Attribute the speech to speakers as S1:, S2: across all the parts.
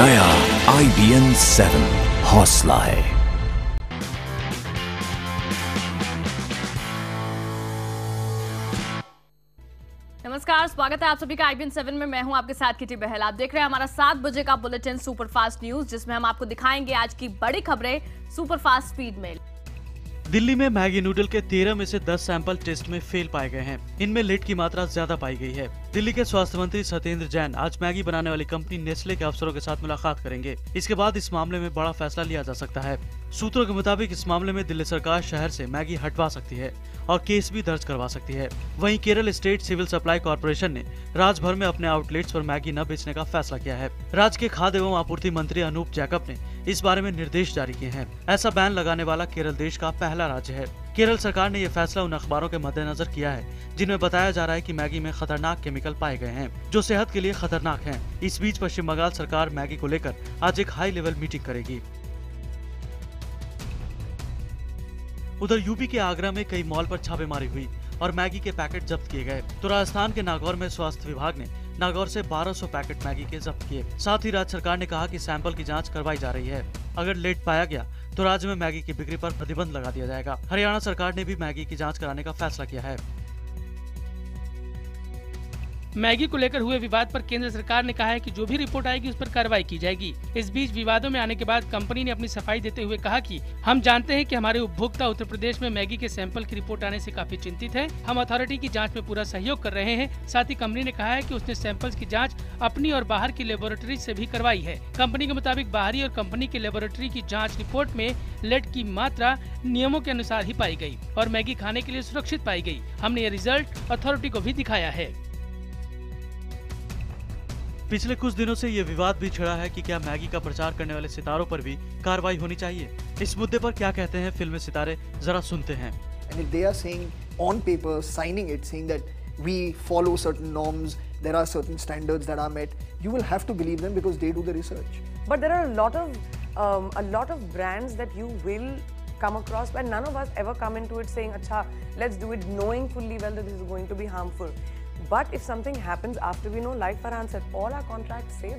S1: नया IBN 7 हौसला है।
S2: नमस्कार, स्वागत है आप सभी का IBN 7 में। मैं हूं आपके साथ किटी बहल। आप देख रहे हैं हमारा 7 बजे का बुलेटिन सुपरफास्ट न्यूज, जिसमें हम आपको दिखाएंगे आज की बड़ी खबरें सुपरफास्ट स्पीड में।
S3: दिल्ली में मैगी नूडल के 13 में से 10 सैंपल टेस्ट में फेल पाए गए हैं। इनमें लेड की मात्रा ज्यादा पाई गई है। दिल्ली के स्वास्थ्य मंत्री सत्येंद्र जैन आज मैगी बनाने वाली कंपनी नेस्ले के अफसरों के साथ मुलाकात करेंगे। इसके बाद इस मामले में बड़ा फैसला लिया जा सकता है। सूत्रों के मुताबिक इस मामले में दिल्ली सरकार शहर से मैगी हटवा सकती है और केस भी दर्ज करवा सकती है। वहीं Kerala state civil supply corporation ने राज्य भर में अपने आउटलेट्स पर मैगी न बेचने का फैसला किया है। राज्य के खाद्य एवं आपूर्ति मंत्री अनूप जैकब ने इस बारे में निर्देश जारी किए हैं। ऐसा बैन लगाने वाला केरल देश का पहला राज्य है। केरल सरकार ने यह फैसला उन अखबारों के मद्देनजर किया है जिनमें बताया जा रहा है कि मैगी में खतरनाक केमिकल पाए गए हैं जो सेहत के लिए खतरनाक हैं। इस बीच पश्चिम बंगाल सरकार मैगी को लेकर आज एक हाई लेवल मीटिंग करेगी। उधर यूपी के आगरा में कई मॉल पर छापेमारी हुई और मैगी के पैकेट जब्त किए गए। तो राजस्थान के नागौर में स्वास्थ्य विभाग ने नागौर से 1200 पैकेट मैगी के जब्त किए। साथ ही राज्य सरकार ने कहा कि सैंपल की जांच करवाई जा रही है। अगर लेट पाया गया तो राज्य में मैगी की बिक्री पर प्रतिबंध लगा दिया जाएगा। हरियाणा सरकार ने भी मैगी की जांच कराने का फैसला किया है।
S4: मैगी को लेकर हुए विवाद पर केंद्र सरकार ने कहा है कि जो भी रिपोर्ट आएगी उस पर कार्रवाई की जाएगी। इस बीच विवादों में आने के बाद कंपनी ने अपनी सफाई देते हुए कहा कि हम जानते हैं कि हमारे उपभोक्ता उत्तर प्रदेश में मैगी के सैंपल की रिपोर्ट आने से काफी चिंतित हैं। हम अथॉरिटी की जांच में पूरा सहयोग कर रहे हैं। साथ ही कंपनी ने कहा है कि उसने सैंपल्स की जाँच अपनी और बाहर की लेबोरेटरी से भी करवाई है। कंपनी के मुताबिक बाहरी और कंपनी की लेबोरेटरी की जाँच रिपोर्ट में लेड की मात्रा नियमों के अनुसार ही पाई गयी और मैगी खाने के लिए सुरक्षित पाई गयी। हमने ये रिजल्ट अथॉरिटी को भी दिखाया है।
S3: पिछले कुछ दिनों से ये विवाद भी छिड़ा है कि क्या मैगी का प्रचार करने वाले सितारों पर भी कार्रवाई होनी चाहिए। इस मुद्दे पर क्या कहते हैं फिल्मी सितारे, जरा सुनते हैं।
S5: And if they are saying on paper, signing it, saying that we follow certain norms, there are certain standards that are met, you will have to believe them because they do the research.
S6: But there are a lot of brands that you will come across where none of us ever come into it saying, "Acha, let's do it," knowing fully well that this is going to be harmful. But if something happens after, we know, like Farhan said, all our contracts say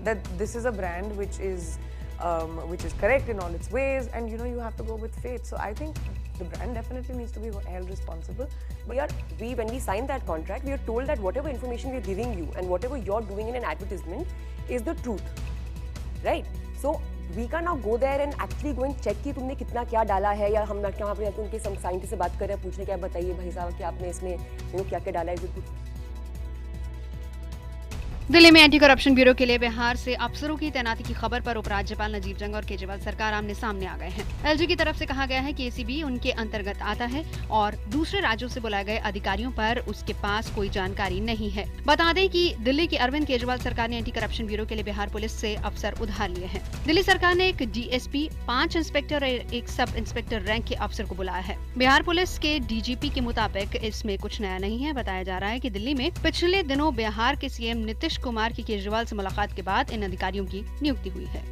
S6: that this is a brand which is correct in all its ways, and you have to go with faith. So I think the brand definitely needs to be held responsible.
S7: When we sign that contract, we are told that whatever information we are giving you and whatever you're doing in an advertisement is the truth, right? So we can now go there and actually go and check कि तुमने कितना क्या डाला है, या हम यहाँ पे उनके साइंटिस्ट से बात कर रहे हैं, पूछने क्या बताइए भाई साहब कि आपने इसमें क्या क्या डाला है।
S8: दिल्ली में एंटी करप्शन ब्यूरो के लिए बिहार से अफसरों की तैनाती की खबर पर उपराज्यपाल नजीब जंग और केजरीवाल सरकार आमने सामने आ गए हैं। एलजी की तरफ से कहा गया है कि ACB उनके अंतर्गत आता है और दूसरे राज्यों से बुलाए गए अधिकारियों पर उसके पास कोई जानकारी नहीं है। बता दें कि दिल्ली की अरविंद केजरीवाल सरकार ने एंटी करप्शन ब्यूरो के लिए बिहार पुलिस से अफसर उधार लिए हैं। दिल्ली सरकार ने एक DSP, 5 इंस्पेक्टर और एक सब इंस्पेक्टर रैंक के अफसर को बुलाया है। बिहार पुलिस के DGP के मुताबिक इसमें कुछ नया नहीं है। बताया जा रहा है कि दिल्ली में पिछले दिनों बिहार के CM नीतीश कुमार की केजरीवाल से मुलाकात के बाद इन अधिकारियों की नियुक्ति हुई है।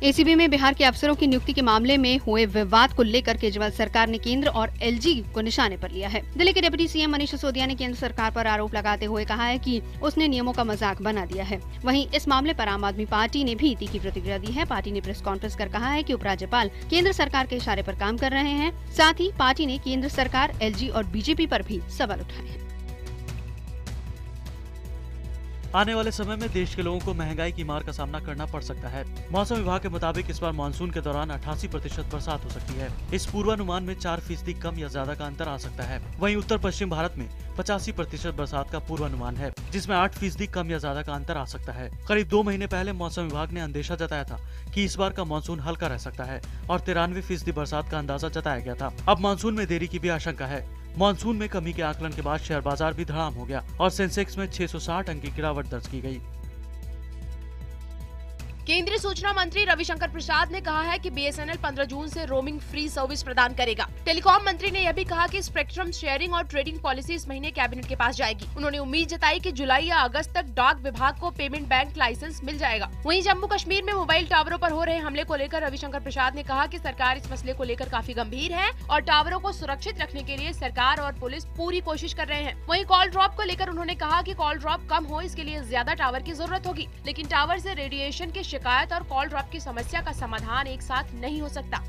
S8: ACB में बिहार के अफसरों की नियुक्ति के मामले में हुए विवाद को लेकर केजरीवाल सरकार ने केंद्र और LG को निशाने पर लिया है। दिल्ली के डिप्टी CM मनीष सिसोदिया ने केंद्र सरकार पर आरोप लगाते हुए कहा है कि उसने नियमों का मजाक बना दिया है। वहीं इस मामले पर आम आदमी पार्टी ने भी तीखी प्रतिक्रिया दी है। पार्टी ने प्रेस कॉन्फ्रेंस कर कहा है कि उपराज्यपाल केंद्र सरकार के इशारे पर काम कर रहे हैं। साथ ही पार्टी ने केंद्र सरकार, LG और BJP पर भी सवाल उठाए हैं।
S3: आने वाले समय में देश के लोगों को महंगाई की मार का सामना करना पड़ सकता है। मौसम विभाग के मुताबिक इस बार मानसून के दौरान 88% बरसात हो सकती है। इस पूर्वानुमान में 4% कम या ज्यादा का अंतर आ सकता है। वहीं उत्तर पश्चिम भारत में 85% बरसात का पूर्वानुमान है, जिसमें 8% कम या ज्यादा का अंतर आ सकता है। करीब 2 महीने पहले मौसम विभाग ने अंदेशा जताया था कि इस बार का मानसून हल्का रह सकता है और 93% बरसात का अंदाजा जताया गया था। अब मानसून में देरी की भी आशंका है। मानसून में कमी के आकलन के बाद शेयर बाजार भी धड़ाम हो गया और सेंसेक्स में 660 अंक की गिरावट दर्ज की गई।
S9: केंद्रीय सूचना मंत्री रविशंकर प्रसाद ने कहा है कि BSNL 15 जून से रोमिंग फ्री सर्विस प्रदान करेगा। टेलीकॉम मंत्री ने यह भी कहा कि स्पेक्ट्रम शेयरिंग और ट्रेडिंग पॉलिसी इस महीने कैबिनेट के पास जाएगी। उन्होंने उम्मीद जताई कि जुलाई या अगस्त तक डाक विभाग को पेमेंट बैंक लाइसेंस मिल जाएगा। वहीं जम्मू कश्मीर में मोबाइल टावरों पर हो रहे हमले को लेकर रविशंकर प्रसाद ने कहा कि सरकार इस मसले को लेकर काफी गंभीर है और टावरों को सुरक्षित रखने के लिए सरकार और पुलिस पूरी कोशिश कर रहे हैं। वहीं कॉल ड्रॉप को लेकर उन्होंने कहा कि कॉल ड्रॉप कम हो, इसके लिए ज्यादा टावर की जरूरत होगी, लेकिन टावर से रेडिएशन की शिकायत और कॉल ड्रॉप की समस्या का समाधान एक साथ नहीं हो सकता।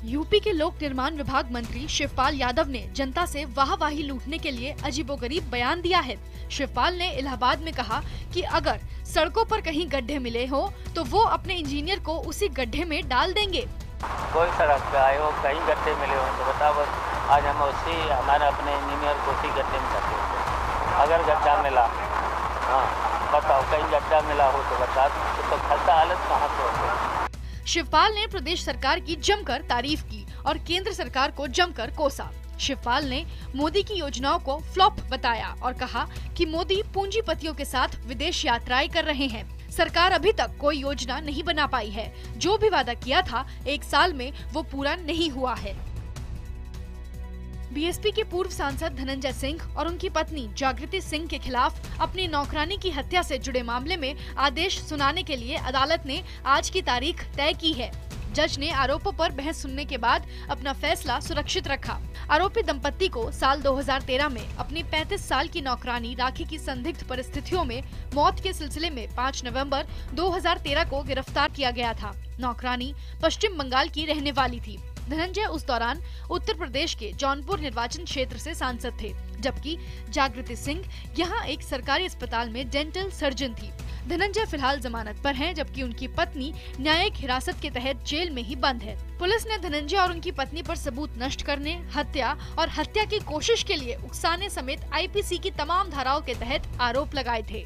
S10: यूपी के लोक निर्माण विभाग मंत्री शिवपाल यादव ने जनता से वाहवाही लूटने के लिए अजीबोगरीब बयान दिया है। शिवपाल ने इलाहाबाद में कहा कि अगर सड़कों पर कहीं गड्ढे मिले हो तो वो अपने इंजीनियर को उसी गड्ढे में डाल देंगे।
S11: कोई सड़क पे आए हो, कहीं गड्ढे मिले हो तो बताओ, बस आज हम उसी हमारे अपने इंजीनियर को उसी गड्ढे में जाते हैं। अगर गड्ढा मिला, हाँ बताओ, कहीं गड्ढा मिला हो तो बता, तो खस्ता हालत कहाँ से होगी।
S10: शिवपाल ने प्रदेश सरकार की जमकर तारीफ की और केंद्र सरकार को जमकर कोसा। शिवपाल ने मोदी की योजनाओं को फ्लॉप बताया और कहा कि मोदी पूंजीपतियों के साथ विदेश यात्राएं कर रहे हैं। सरकार अभी तक कोई योजना नहीं बना पाई है। जो भी वादा किया था 1 साल में वो पूरा नहीं हुआ है। बीएसपी के पूर्व सांसद धनंजय सिंह और उनकी पत्नी जागृति सिंह के खिलाफ अपनी नौकरानी की हत्या से जुड़े मामले में आदेश सुनाने के लिए अदालत ने आज की तारीख तय की है। जज ने आरोपों पर बहस सुनने के बाद अपना फैसला सुरक्षित रखा। आरोपी दंपत्ति को साल 2013 में अपनी 35 साल की नौकरानी राखी की संदिग्ध परिस्थितियों में मौत के सिलसिले में 5 नवंबर 2013 को गिरफ्तार किया गया था। नौकरानी पश्चिम बंगाल की रहने वाली थी। धनंजय उस दौरान उत्तर प्रदेश के जौनपुर निर्वाचन क्षेत्र से सांसद थे, जबकि जागृति सिंह यहाँ एक सरकारी अस्पताल में डेंटल सर्जन थी। धनंजय फिलहाल जमानत पर हैं, जबकि उनकी पत्नी न्यायिक हिरासत के तहत जेल में ही बंद है। पुलिस ने धनंजय और उनकी पत्नी पर सबूत नष्ट करने, हत्या और हत्या की कोशिश के लिए उकसाने समेत आईपीसी की तमाम धाराओं के तहत आरोप लगाए थे।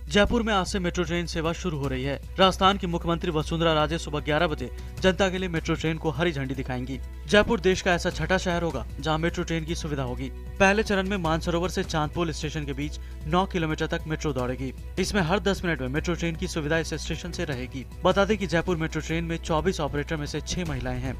S3: जयपुर में आज से मेट्रो ट्रेन सेवा शुरू हो रही है। राजस्थान की मुख्यमंत्री वसुंधरा राजे सुबह 11 बजे जनता के लिए मेट्रो ट्रेन को हरी झंडी दिखाएंगी। जयपुर देश का ऐसा छठा शहर होगा जहां मेट्रो ट्रेन की सुविधा होगी। पहले चरण में मानसरोवर से चांदपोल स्टेशन के बीच 9 किलोमीटर तक मेट्रो दौड़ेगी। इसमें हर 10 मिनट में मेट्रो ट्रेन की सुविधा इस स्टेशन से रहेगी। बता दें कि जयपुर मेट्रो ट्रेन में 24 ऑपरेटर में से 6 महिलाएं हैं।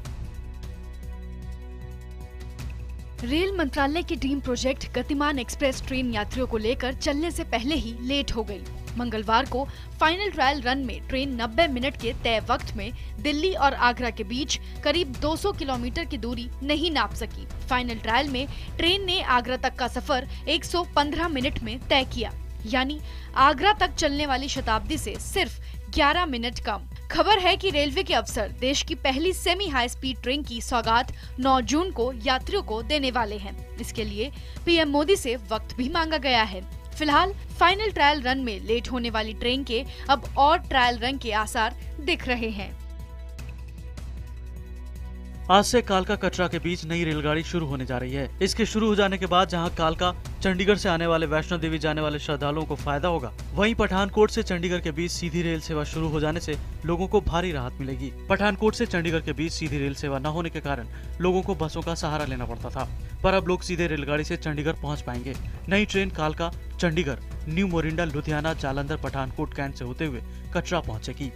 S10: रेल मंत्रालय की टीम प्रोजेक्ट गतिमान एक्सप्रेस ट्रेन यात्रियों को लेकर चलने से पहले ही लेट हो गई। मंगलवार को फाइनल ट्रायल रन में ट्रेन 90 मिनट के तय वक्त में दिल्ली और आगरा के बीच करीब 200 किलोमीटर की दूरी नहीं नाप सकी। फाइनल ट्रायल में ट्रेन ने आगरा तक का सफर 115 मिनट में तय किया, यानी आगरा तक चलने वाली शताब्दी से सिर्फ 11 मिनट कम। खबर है कि रेलवे के अफसर देश की पहली सेमी हाई स्पीड ट्रेन की सौगात 9 जून को यात्रियों को देने वाले हैं। इसके लिए पीएम मोदी से वक्त भी मांगा गया है। फिलहाल फाइनल ट्रायल रन में लेट होने वाली ट्रेन के अब और ट्रायल रन के आसार दिख रहे हैं।
S3: आज से कालका कटरा के बीच नई रेलगाड़ी शुरू होने जा रही है। इसके शुरू हो जाने के बाद जहां कालका चंडीगढ़ से आने वाले वैष्णो देवी जाने वाले श्रद्धालुओं को फायदा होगा, वहीं पठानकोट से चंडीगढ़ के बीच सीधी रेल सेवा शुरू हो जाने से लोगों को भारी राहत मिलेगी। पठानकोट से चंडीगढ़ के बीच सीधी रेल सेवा न होने के कारण लोगों को बसों का सहारा लेना पड़ता था, पर अब लोग सीधे रेलगाड़ी से चंडीगढ़ पहुँच पाएंगे। नई ट्रेन कालका, चंडीगढ़, न्यू मोरिंडा, लुधियाना, जालंधर, पठानकोट, कैंट से होते हुए कटरा पहुँचेगी।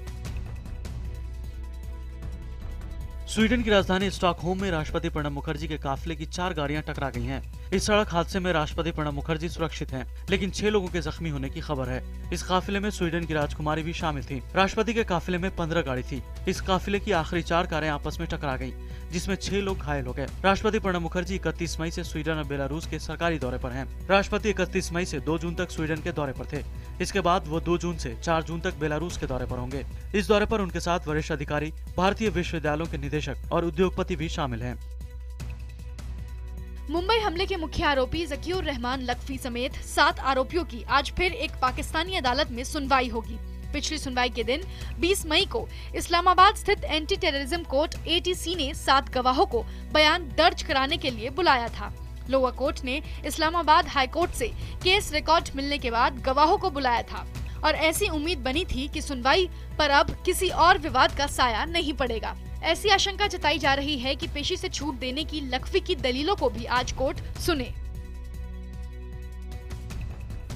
S3: स्वीडन की राजधानी स्टॉकहोम में राष्ट्रपति प्रणब मुखर्जी के काफिले की 4 गाड़ियां टकरा गई हैं। इस सड़क हादसे में राष्ट्रपति प्रणब मुखर्जी सुरक्षित हैं, लेकिन 6 लोगों के जख्मी होने की खबर है। इस काफिले में स्वीडन की राजकुमारी भी शामिल थी। राष्ट्रपति के काफिले में 15 गाड़ी थी। इस काफिले की आखिरी 4 कारें आपस में टकरा गईं, जिसमें 6 लोग घायल हो गए। राष्ट्रपति प्रणब मुखर्जी 31 मई से स्वीडन और बेलारूस के सरकारी दौरे पर हैं। राष्ट्रपति 31 मई से 2 जून तक स्वीडन के दौरे पर थे। इसके बाद वो 2 जून से 4 जून तक बेलारूस के दौरे पर होंगे। इस दौरे पर उनके साथ वरिष्ठ अधिकारी, भारतीय विश्वविद्यालयों के निदेशक और उद्योगपति भी शामिल हैं।
S10: मुंबई हमले के मुख्य आरोपी ज़कीउर रहमान लखवी समेत 7 आरोपियों की आज फिर एक पाकिस्तानी अदालत में सुनवाई होगी। पिछली सुनवाई के दिन 20 मई को इस्लामाबाद स्थित एंटी टेररिज्म कोर्ट ATC ने 7 गवाहों को बयान दर्ज कराने के लिए बुलाया था। लोअर कोर्ट ने इस्लामाबाद हाई कोर्ट से केस रिकॉर्ड मिलने के बाद गवाहों को बुलाया था और ऐसी उम्मीद बनी थी कि सुनवाई पर अब किसी और विवाद का साया नहीं पड़ेगा। ऐसी आशंका जताई जा रही है कि पेशी से छूट देने की लखवी की दलीलों को भी आज कोर्ट सुने।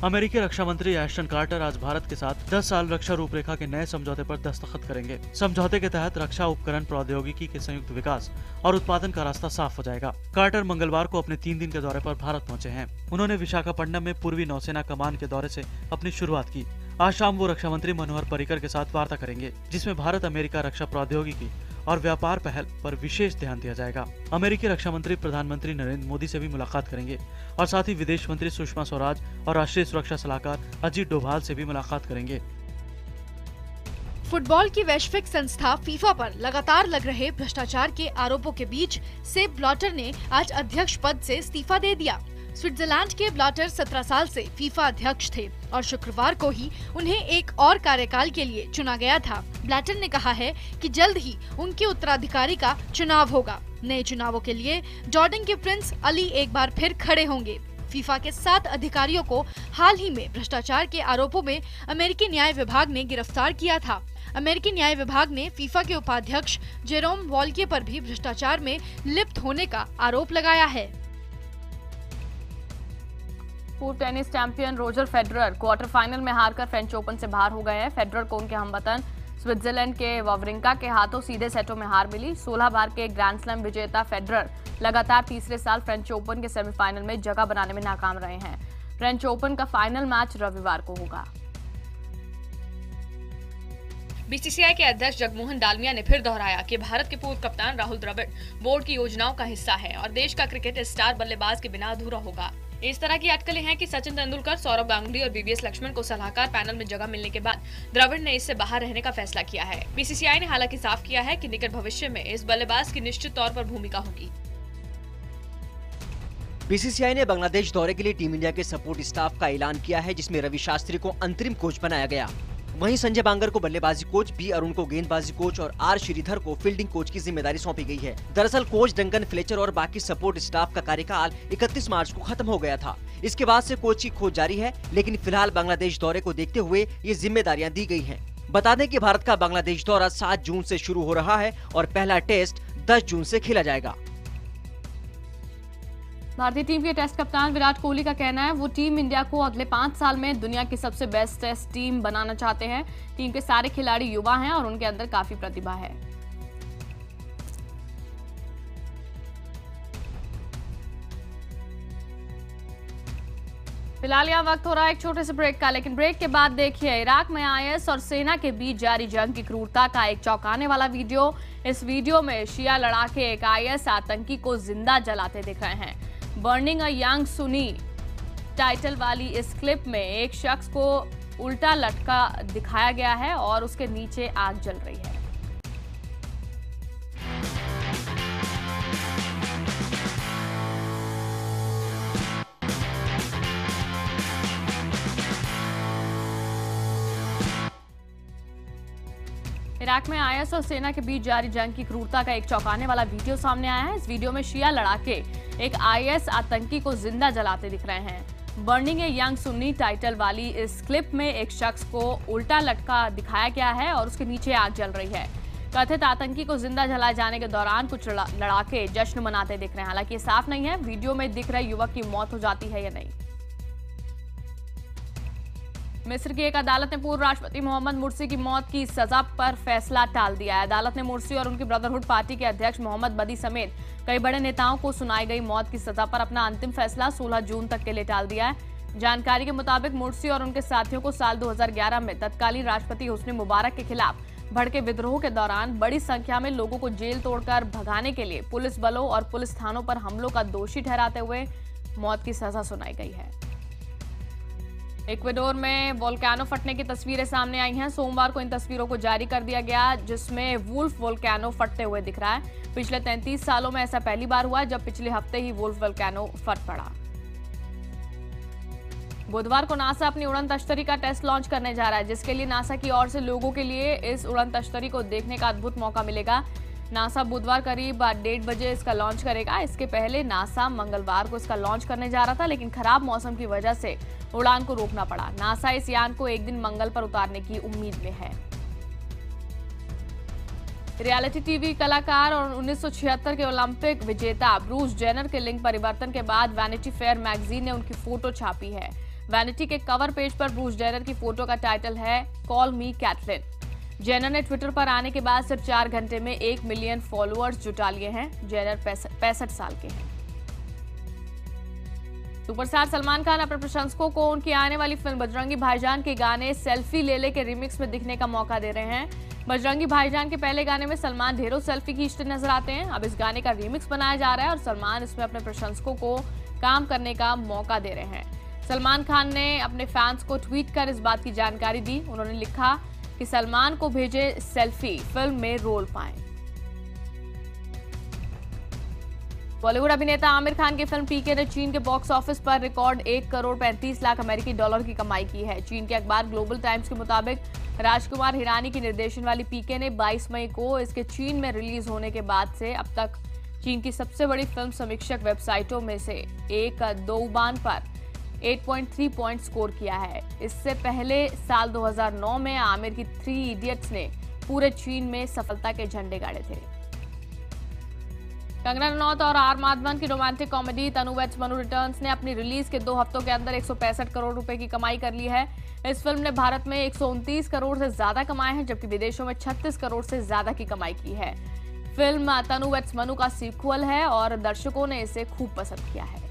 S3: अमेरिकी रक्षा मंत्री एस्टन कार्टर आज भारत के साथ 10 साल रक्षा रूपरेखा के नए समझौते पर दस्तखत करेंगे। समझौते के तहत रक्षा उपकरण प्रौद्योगिकी के संयुक्त विकास और उत्पादन का रास्ता साफ हो जाएगा। कार्टर मंगलवार को अपने 3 दिन के दौरे पर भारत पहुंचे हैं। उन्होंने विशाखापट्टनम में पूर्वी नौसेना कमान के दौरे से अपनी शुरुआत की। आज शाम वो रक्षा मंत्री मनोहर पर्रिकर के साथ वार्ता करेंगे, जिसमें भारत अमेरिका रक्षा प्रौद्योगिकी और व्यापार पहल पर विशेष ध्यान दिया जाएगा। अमेरिकी रक्षा मंत्री प्रधानमंत्री नरेंद्र मोदी से भी मुलाकात करेंगे और साथ ही विदेश मंत्री सुषमा स्वराज और राष्ट्रीय सुरक्षा सलाहकार अजीत डोभाल से भी मुलाकात करेंगे।
S10: फुटबॉल की वैश्विक संस्था फीफा पर लगातार लग रहे भ्रष्टाचार के आरोपों के बीच सेप ब्लैटर ने आज अध्यक्ष पद से इस्तीफा दे दिया। स्विट्जरलैंड के ब्लैटर 17 साल से फीफा अध्यक्ष थे और शुक्रवार को ही उन्हें एक और कार्यकाल के लिए चुना गया था। ब्लैटर ने कहा है कि जल्द ही उनके उत्तराधिकारी का चुनाव होगा। नए चुनावों के लिए जॉर्डन के प्रिंस अली एक बार फिर खड़े होंगे। फीफा के 7 अधिकारियों को हाल ही में भ्रष्टाचार के आरोपों में अमेरिकी न्याय विभाग ने गिरफ्तार किया था। अमेरिकी न्याय विभाग ने फीफा के उपाध्यक्ष जेरोम वॉल्के पर भी भ्रष्टाचार में लिप्त होने का आरोप लगाया है।
S2: पूर्व tennis champion Roger Federer quarter final में हारकर फ्रेंच ओपन से बाहर हो गए हैं। फेडरर को उनके हमवतन स्विट्जरलैंड के वावरिंका के हाथों सीधे सेटों में हार मिली। 16 बार के ग्रैंड स्लैम विजेता फेडरर लगातार तीसरे साल फ्रेंच ओपन के सेमीफाइनल में जगह बनाने में नाकाम रहे हैं। फ्रेंच ओपन का फाइनल मैच रविवार को होगा।
S12: बीसीसीआई के अध्यक्ष जगमोहन डालमिया ने फिर दोहराया कि भारत के पूर्व कप्तान राहुल द्रविड़ बोर्ड की योजनाओं का हिस्सा है और देश का क्रिकेट स्टार बल्लेबाज के बिना अधूरा होगा। इस तरह की अटकलें हैं कि सचिन तेंदुलकर, सौरव गांगुली और वीवीएस लक्ष्मण को सलाहकार पैनल में जगह मिलने के बाद द्रविड़ ने इससे बाहर रहने का फैसला किया है। बीसीसीआई ने हालांकि साफ किया है कि निकट भविष्य में इस बल्लेबाज की निश्चित तौर पर भूमिका होगी।
S13: बीसीसीआई ने बांग्लादेश दौरे के लिए टीम इंडिया के सपोर्ट स्टाफ का ऐलान किया है, जिसमें रवि शास्त्री को अंतरिम कोच बनाया गया। वहीं संजय बांगर को बल्लेबाजी कोच, बी अरुण को गेंदबाजी कोच और आर श्रीधर को फील्डिंग कोच की जिम्मेदारी सौंपी गई है। दरअसल कोच डंकन फ्लेचर और बाकी सपोर्ट स्टाफ का कार्यकाल 31 मार्च को खत्म हो गया था। इसके बाद से कोच की खोज जारी है, लेकिन फिलहाल बांग्लादेश दौरे को देखते हुए ये जिम्मेदारियां दी गई हैं। बता दें कि भारत का बांग्लादेश दौरा 7 जून से शुरू हो रहा है और पहला टेस्ट 10 जून से खेला जाएगा।
S2: भारतीय टीम के टेस्ट कप्तान विराट कोहली का कहना है वो टीम इंडिया को अगले 5 साल में दुनिया की सबसे बेस्ट टेस्ट टीम बनाना चाहते हैं। टीम के सारे खिलाड़ी युवा हैं और उनके अंदर काफी प्रतिभा है। फिलहाल यहाँ वक्त हो रहा है एक छोटे से ब्रेक का, लेकिन ब्रेक के बाद देखिए इराक में आईएस और सेना के बीच जारी जंग की क्रूरता का एक चौंकाने वाला वीडियो। इस वीडियो में शिया लड़ाके एक आईएस आतंकी को जिंदा जलाते दिख रहे हैं। बर्निंग अ यंग सुनी टाइटल वाली इस क्लिप में एक शख्स को उल्टा लटका दिखाया गया है और उसके नीचे आग जल रही है। इराक में आईएस और सेना के बीच जारी जंग की क्रूरता का एक चौंकाने वाला वीडियो सामने आया है। इस वीडियो में शिया लड़ाके एक आईएस आतंकी को जिंदा जलाते दिख रहे हैं। Burning a young Sunni title वाली इस क्लिप में एक शख्स को उल्टा लटका दिखाया गया है और उसके नीचे आग जल रही है। कथित आतंकी को जिंदा जलाए जाने के दौरान कुछ लड़ाके जश्न मनाते दिख रहे हैं। हालांकि ये साफ नहीं है वीडियो में दिख रहे युवक की मौत हो जाती है या नहीं। मिस्र की एक अदालत ने पूर्व राष्ट्रपति मोहम्मद मुर्सी की मौत की सजा पर फैसला टाल दिया है। अदालत ने मुर्सी और उनकी ब्रदरहुड पार्टी के अध्यक्ष मोहम्मद बदी समेत कई बड़े नेताओं को सुनाई गई मौत की सजा पर अपना अंतिम फैसला 16 जून तक के लिए टाल दिया है। जानकारी के मुताबिक मुर्सी और उनके साथियों को साल 2011 में तत्कालीन राष्ट्रपति हुस्नी मुबारक के खिलाफ भड़के विद्रोह के दौरान बड़ी संख्या में लोगों को जेल तोड़कर भगाने के लिए पुलिस बलों और पुलिस थानों पर हमलों का दोषी ठहराते हुए मौत की सजा सुनाई गई है। इक्वाडोर में वोल्केनो फटने की तस्वीरें सामने आई हैं। सोमवार को इन तस्वीरों को जारी कर दिया गया, जिसमें वुल्फ वोल्केनो फटते हुए दिख रहा है। पिछले 33 सालों में ऐसा पहली बार हुआ जब पिछले हफ्ते ही वुल्फ वोल्केनो फट पड़ा। बुधवार को नासा अपनी उड़न तश्तरी का टेस्ट लॉन्च करने जा रहा है, जिसके लिए नासा की ओर से लोगों के लिए इस उड़न तश्तरी को देखने का अद्भुत मौका मिलेगा। नासा बुधवार करीब 1:30 बजे इसका लॉन्च करेगा। इसके पहले नासा मंगलवार को इसका लॉन्च करने जा रहा था, लेकिन खराब मौसम की वजह से उड़ान को रोकना पड़ा। नासा इस यान को एक दिन मंगल पर उतारने की उम्मीद में है। रियलिटी टीवी कलाकार और 1976 के ओलंपिक विजेता ब्रूस जेनर के लिंग परिवर्तन के बाद वैनिटी फेयर मैगजीन ने उनकी फोटो छापी है। वैनिटी के कवर पेज पर ब्रूस जेनर की फोटो का टाइटल है कॉल मी कैटलिन। जेनर ने ट्विटर पर आने के बाद सिर्फ 4 घंटे में 1 मिलियन फॉलोअर्स जुटा लिए हैं। जेनर 65 साल के हैं। सुपरस्टार सलमान खान अपने प्रशंसकों को उनकी आने वाली फिल्म बजरंगी भाईजान के गाने सेल्फी ले ले के रिमिक्स में दिखने का मौका दे रहे हैं। बजरंगी भाईजान के पहले गाने में सलमान ढेरों सेल्फी खींचते नजर आते हैं। अब इस गाने का रिमिक्स बनाया जा रहा है और सलमान इसमें अपने प्रशंसकों को काम करने का मौका दे रहे हैं। सलमान खान ने अपने फैंस को ट्वीट कर इस बात की जानकारी दी। उन्होंने लिखा कि सलमान को भेजे सेल्फी, फिल्म में रोल पाएं। बॉलीवुड अभिनेता आमिर खान की फिल्म पीके ने चीन के बॉक्स ऑफिस पर रिकॉर्ड 1 करोड़ 35 लाख अमेरिकी डॉलर की कमाई की है। चीन के अखबार ग्लोबल टाइम्स के मुताबिक राजकुमार हिरानी की निर्देशन वाली पीके ने 22 मई को इसके चीन में रिलीज होने के बाद से अब तक चीन की सबसे बड़ी फिल्म समीक्षक वेबसाइटों में से एक douban पर 8.3 पॉइंट स्कोर किया है। इससे पहले साल 2009 में आमिर की 3 इडियट्स ने पूरे चीन में सफलता के झंडे गाड़े थे। कंगना रनौत और आर माधवन की रोमांटिक कॉमेडी तनु वेड्स मनु रिटर्न्स ने अपनी रिलीज के 2 हफ्तों के अंदर 165 करोड़ रुपए की कमाई कर ली है। इस फिल्म ने भारत में 129 करोड़ से ज्यादा कमाए हैं, जबकि विदेशों में 36 करोड़ से ज्यादा की कमाई की है। फिल्म तनु वेड्स मनु का सीक्वल है और दर्शकों ने इसे खूब पसंद किया है।